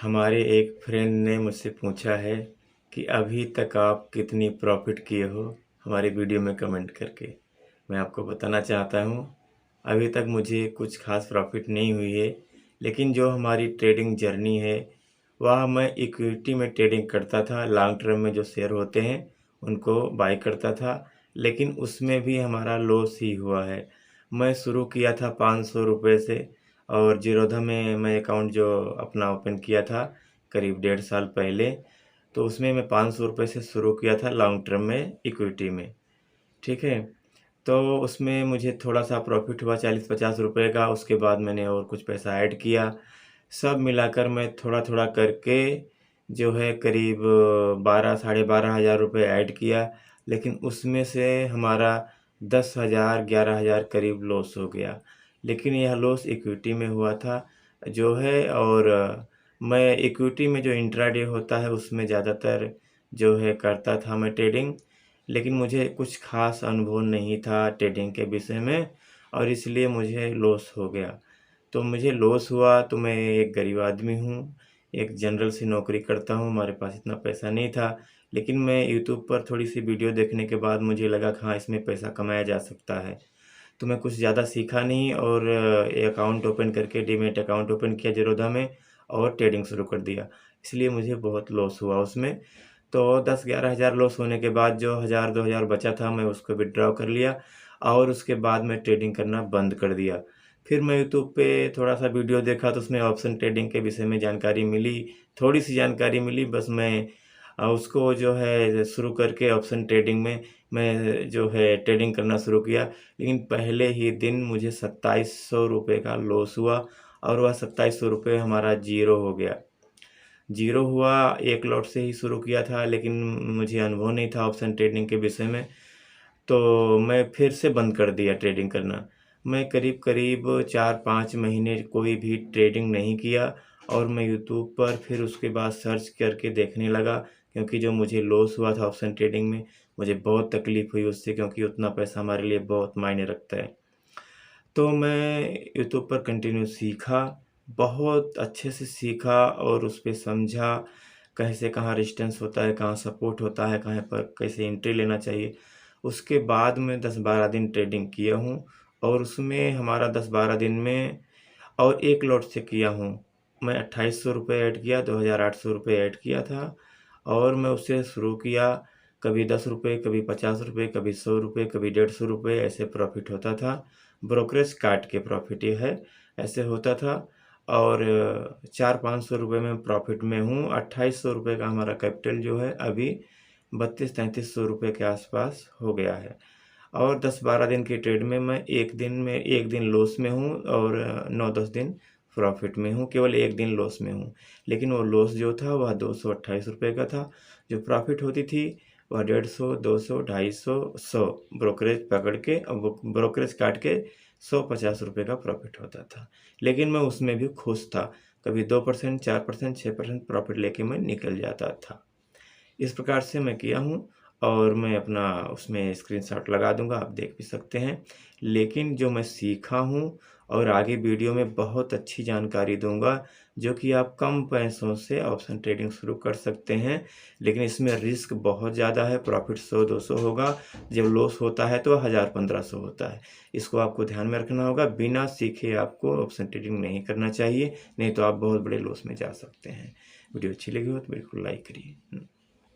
हमारे एक फ्रेंड ने मुझसे पूछा है कि अभी तक आप कितनी प्रॉफ़िट किए हो हमारे वीडियो में कमेंट करके। मैं आपको बताना चाहता हूँ, अभी तक मुझे कुछ ख़ास प्रॉफ़िट नहीं हुई है, लेकिन जो हमारी ट्रेडिंग जर्नी है वह मैं इक्विटी में ट्रेडिंग करता था। लॉन्ग टर्म में जो शेयर होते हैं उनको बाय करता था, लेकिन उसमें भी हमारा लॉस ही हुआ है। मैं शुरू किया था 500 रुपये से, और ज़ीरोधा में मैं अकाउंट जो अपना ओपन किया था करीब 1.5 साल पहले, तो उसमें मैं 500 रुपये से शुरू किया था लॉन्ग टर्म में इक्विटी में। ठीक है, तो उसमें मुझे थोड़ा-सा प्रॉफ़िट हुआ 40-50 रुपये का। उसके बाद मैंने और कुछ पैसा ऐड किया। सब मिलाकर मैं थोड़ा-थोड़ा करके जो है करीब 12 साढ़े 12,000 रुपये ऐड किया, लेकिन उसमें से हमारा 10,000 11,000 करीब लॉस हो गया। लेकिन यह लॉस इक्विटी में हुआ था जो है, और मैं इक्विटी में जो इंट्राडे होता है उसमें ज़्यादातर जो है करता था मैं ट्रेडिंग। लेकिन मुझे कुछ ख़ास अनुभव नहीं था ट्रेडिंग के विषय में, और इसलिए मुझे लॉस हो गया। तो मुझे लॉस हुआ तो मैं एक गरीब आदमी हूँ, एक जनरल सी नौकरी करता हूँ, हमारे पास इतना पैसा नहीं था। लेकिन मैं यूट्यूब पर थोड़ी-सी वीडियो देखने के बाद मुझे लगा कि हाँ, इसमें पैसा कमाया जा सकता है। तो मैं कुछ ज़्यादा सीखा नहीं, और ये अकाउंट ओपन करके डीमैट अकाउंट ओपन किया ज़ीरोधा में और ट्रेडिंग शुरू कर दिया। इसलिए मुझे बहुत लॉस हुआ उसमें। तो 10-11 हज़ार लॉस होने के बाद जो 1000-2000 बचा था मैं उसको विथड्रॉ कर लिया, और उसके बाद मैं ट्रेडिंग करना बंद कर दिया। फिर मैं यूट्यूब पे थोड़ा-सा वीडियो देखा तो उसमें ऑप्शन ट्रेडिंग के विषय में जानकारी मिली, थोड़ी-सी जानकारी मिली। बस मैं उसको जो है शुरू करके ऑप्शन ट्रेडिंग में मैं जो है ट्रेडिंग करना शुरू किया। लेकिन पहले ही दिन मुझे 2700 रुपये का लॉस हुआ, और वह 2700 रुपये हमारा ज़ीरो हो गया। ज़ीरो हुआ, एक लॉट से ही शुरू किया था, लेकिन मुझे अनुभव नहीं था ऑप्शन ट्रेडिंग के विषय में, तो मैं फिर से बंद कर दिया ट्रेडिंग करना। मैं करीब-करीब 4-5 महीने कोई भी ट्रेडिंग नहीं किया, और मैं यूट्यूब पर फिर उसके बाद सर्च करके देखने लगा, क्योंकि जो मुझे लॉस हुआ था ऑप्शन ट्रेडिंग में, मुझे बहुत तकलीफ़ हुई उससे, क्योंकि उतना पैसा हमारे लिए बहुत मायने रखता है। तो मैं यूट्यूब पर कंटिन्यू सीखा, बहुत अच्छे से सीखा और उस पे समझा, कैसे कहाँ रेजिस्टेंस होता है, कहाँ सपोर्ट होता है, कहाँ पर कैसे एंट्री लेना चाहिए। उसके बाद मैं 10-12 दिन ट्रेडिंग किया हूँ, और उसमें हमारा 10-12 दिन में और एक लॉट से किया हूँ। मैं 2800 रुपये ऐड किया, 2800 रुपये ऐड किया था, और मैं उससे शुरू किया। कभी 10 रुपये, कभी 50 रुपये, कभी 100 रुपये, कभी 150 रुपये, ऐसे प्रॉफ़िट होता था। ब्रोकरेज काट के प्रॉफ़िट ये है, ऐसे होता था। और 400-500 रुपये में प्रॉफ़िट में हूँ। 2800 रुपये का हमारा कैपिटल जो है अभी 3200-3300 रुपये के आस-पास हो गया है। और 10-12 दिन की ट्रेड में मैं 1 दिन लॉस में हूँ, और 9-10 दिन प्रॉफ़िट में हूँ, केवल 1 दिन लॉस में हूँ। लेकिन वो लॉस जो था वह 228 रुपये का था, जो प्रॉफ़िट होती थी वह 150, 200, 250, 100 ब्रोकरेज पकड़ के, वो ब्रोकरेज काट के 150 रुपये का प्रॉफ़िट होता था। लेकिन मैं उसमें भी खुश था, कभी 2%, 4%, 6% प्रॉफ़िट लेके मैं निकल जाता था। इस प्रकार से मैं किया हूँ, और मैं अपना उसमें स्क्रीनशॉट लगा दूँगा, आप देख भी सकते हैं। लेकिन जो मैं सीखा हूँ, और आगे वीडियो में बहुत अच्छी जानकारी दूँगा, जो कि आप कम पैसों से ऑप्शन ट्रेडिंग शुरू कर सकते हैं। लेकिन इसमें रिस्क बहुत ज़्यादा है, प्रॉफ़िट 100-200 होगा, जब लॉस होता है तो 1000-1500 होता है। इसको आपको ध्यान में रखना होगा, बिना सीखे आपको ऑप्शन ट्रेडिंग नहीं करना चाहिए, नहीं तो आप बहुत बड़े लॉस में जा सकते हैं। वीडियो अच्छी लगी हो तो बिल्कुल लाइक करिए।